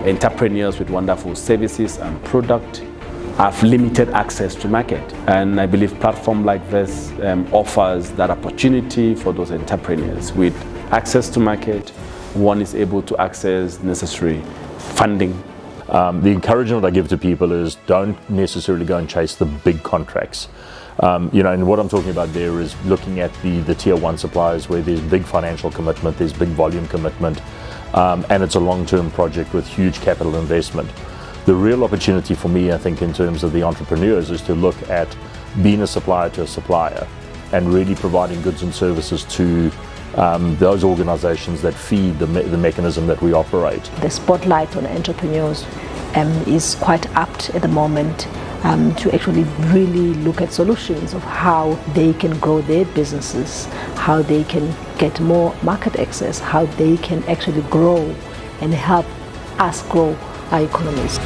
entrepreneurs with wonderful services and product have limited access to market. And I believe platform like this offers that opportunity for those entrepreneurs. With access to market, one is able to access necessary funding. The encouragement I give to people is don't necessarily go and chase the big contracts. And what I'm talking about there is looking at the tier one suppliers where there's big financial commitment, there's big volume commitment, and it's a long-term project with huge capital investment. The real opportunity for me, I think, in terms of the entrepreneurs is to look at being a supplier to a supplier and really providing goods and services to those organizations that feed the mechanism that we operate. The spotlight on entrepreneurs is quite apt at the moment to actually really look at solutions of how they can grow their businesses, how they can get more market access, how they can actually grow and help us grow our economies.